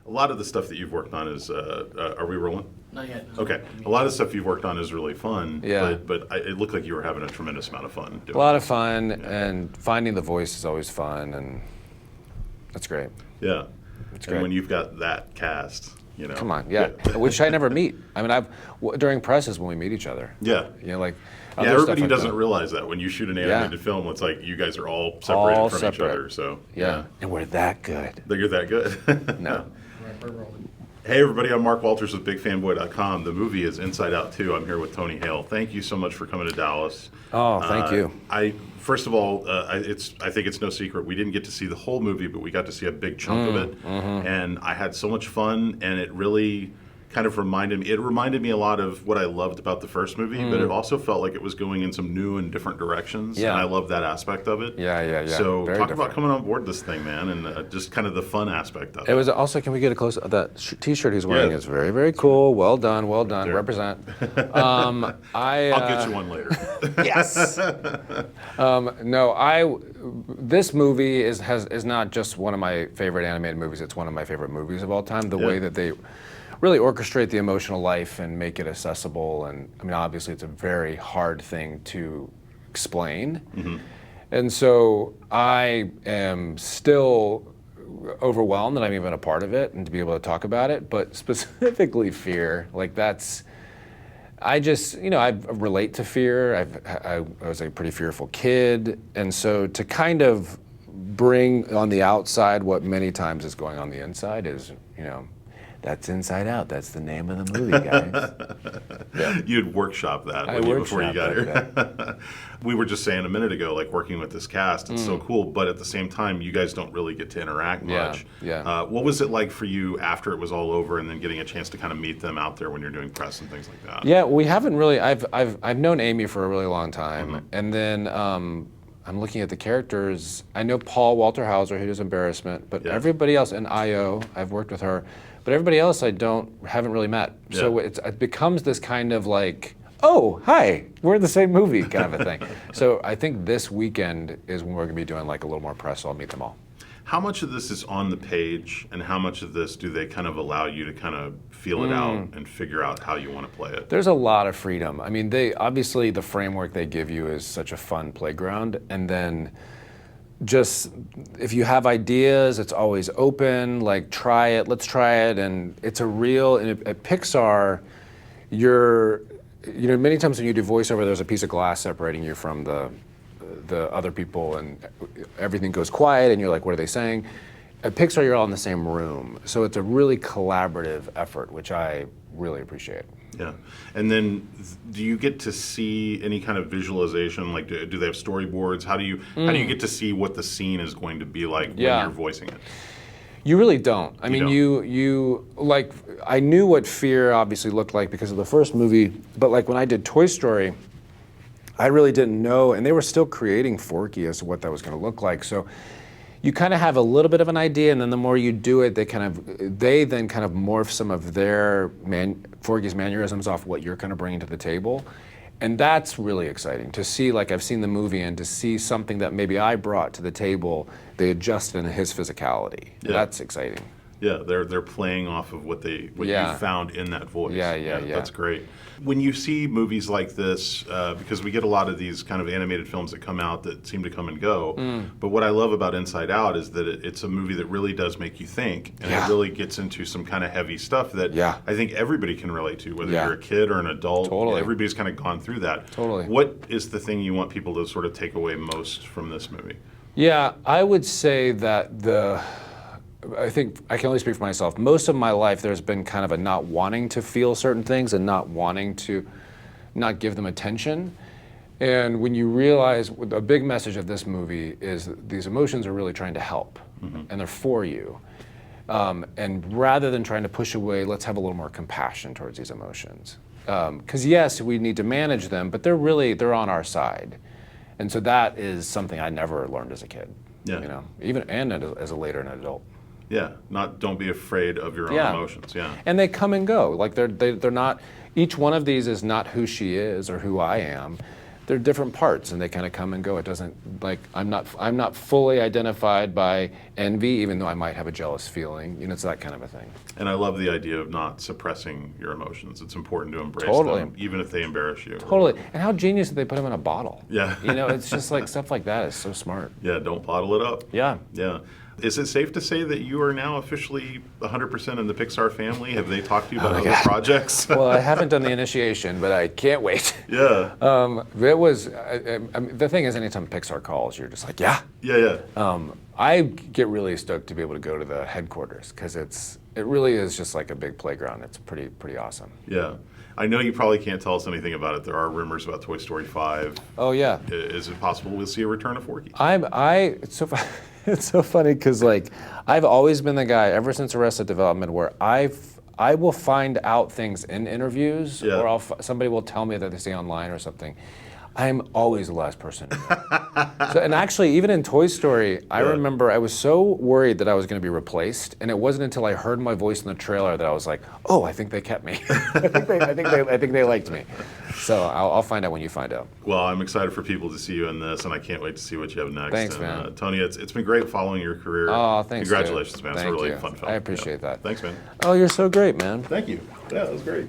A lot of the stuff that you've worked on is, are we rolling? Not yet. Okay. A lot of stuff you've worked on is really fun. Yeah. But it looked like you were having a tremendous amount of fun doing A lot it. of fun, and finding the voice is always fun, and that's great. Yeah. It's And great. when you've got that cast, Come on, yeah. Which I never meet. I mean, during presses when we meet each other. Yeah. Like. Yeah, other everybody stuff I've doesn't done. realize that when you shoot an Yeah. animated film, it's like you guys are all separated All from each separate. other. So Yeah, and we're that good. That you're that good. No. We're rolling. Hey everybody, I'm Mark Walters with BigFanboy.com. The movie is Inside Out 2. I'm here with Tony Hale. Thank you so much for coming to Dallas. Oh, thank you. First of all, I think it's no secret we didn't get to see the whole movie, but we got to see a big chunk of it, and I had so much fun, and it really kind of reminded me a lot of what I loved about the first movie, but it also felt like it was going in some new and different directions, Yeah. and I love that aspect of it. Yeah. So Very talk different. about coming on board this thing, man, and just kind of the fun aspect of It it. was also. Can we get a close? That T-shirt he's wearing Yeah. is very, very cool. Well done. There. Represent. I'll get you one later. Yes. This movie is not just one of my favorite animated movies. It's one of my favorite movies of all time. The way that they really orchestrate the emotional life and make it accessible. And I mean, obviously, it's a very hard thing to explain. And so I am still overwhelmed that I'm even a part of it and to be able to talk about it. But specifically fear, like that's. I just, I relate to fear. I was a pretty fearful kid. And so to kind of bring on the outside what many times is going on the inside is, that's Inside Out. That's the name of the movie, guys. Yeah. You'd workshop that before you got here. We were just saying a minute ago, like working with this cast, it's so cool, but at the same time, you guys don't really get to interact much. Yeah. What was it like for you after it was all over and then getting a chance to kind of meet them out there when you're doing press and things like that? Yeah, we haven't really. I've known Amy for a really long time, and then I'm looking at the characters. I know Paul Walter Hauser, who does Embarrassment, but everybody else, and Io, I've worked with her, but everybody else I haven't really met. Yeah. So it becomes this kind of like, oh, hi, we're in the same movie kind of a thing. So I think this weekend is when we're gonna be doing like a little more press, so I'll meet them all. How much of this is on the page, and how much of this do they kind of allow you to kind of feel it out and figure out how you want to play it? There's a lot of freedom. I mean, obviously the framework they give you is such a fun playground, and then just if you have ideas, it's always open. Like let's try it, and it's a real. And at Pixar, many times when you do voiceover, there's a piece of glass separating you from the other people, and everything goes quiet, and you're like, what are they saying? At Pixar, you're all in the same room, so it's a really collaborative effort, which I really appreciate. Yeah. And then do you get to see any kind of visualization? Like, do they have storyboards? How do you get to see what the scene is going to be like when you're voicing it? You really don't. I mean, don't? you like, I knew what fear obviously looked like because of the first movie, but like when I did Toy Story, I really didn't know, and they were still creating Forky as to what that was going to look like. So you kind of have a little bit of an idea, and then the more you do it, they then kind of morph some of their Forky's mannerisms off what you're kind of bringing to the table. And that's really exciting to see. Like, I've seen the movie, and to see something that maybe I brought to the table, they adjusted in his physicality. Yeah. That's exciting. Yeah, they're playing off of what you found in that voice. Yeah. That's great. When you see movies like this, because we get a lot of these kind of animated films that come out that seem to come and go, but what I love about Inside Out is that it's a movie that really does make you think, and it really gets into some kind of heavy stuff that I think everybody can relate to, whether you're a kid or an adult. Totally. Everybody's kind of gone through that. Totally. What is the thing you want people to sort of take away most from this movie? Yeah, I would say that I think I can only speak for myself. Most of my life, there's been kind of a not wanting to feel certain things and not wanting to not give them attention. And when you realize, a big message of this movie is these emotions are really trying to help, and they're for you. And rather than trying to push away, let's have a little more compassion towards these emotions. Because yes, we need to manage them, but they're on our side. And so that is something I never learned as a kid. Yeah. Even as a later an adult. Yeah, don't be afraid of your own emotions. Yeah, and they come and go. Like they're not. Each one of these is not who she is or who I am. they're different parts, and they kind of come and go. It doesn't like I'm not fully identified by envy, even though I might have a jealous feeling. It's that kind of a thing. And I love the idea of not suppressing your emotions. It's important to embrace Totally. them, even if they embarrass you. Totally. And how genius that they put them in a bottle. Yeah. It's just like stuff like that is so smart. Yeah, don't bottle it up. Yeah. Yeah. Is it safe to say that you are now officially 100% in the Pixar family? Have they talked to you about other projects? Well, I haven't done the initiation, but I can't wait. Yeah. It was the thing is, anytime Pixar calls, you're just like, yeah. Yeah. I get really stoked to be able to go to the headquarters because it really is just like a big playground. It's pretty awesome. Yeah. I know you probably can't tell us anything about it. There are rumors about Toy Story 5. Oh yeah. Is it possible we'll see a return of Forky? It's so funny. It's so funny because like I've always been the guy ever since Arrested Development where I will find out things in interviews or somebody will tell me that they say online or something. I'm always the last person. And actually, even in Toy Story, I remember I was so worried that I was going to be replaced, and it wasn't until I heard my voice in the trailer that I was like, "Oh, I think they kept me. I think they liked me." So I'll find out when you find out. Well, I'm excited for people to see you in this, and I can't wait to see what you have next. Thanks, and, man. Tony, it's been great following your career. Oh, thanks. Congratulations, man. It's a Thank really you. fun film. I appreciate that. Thanks, man. Oh, you're so great, man. Thank you. Yeah, that was great.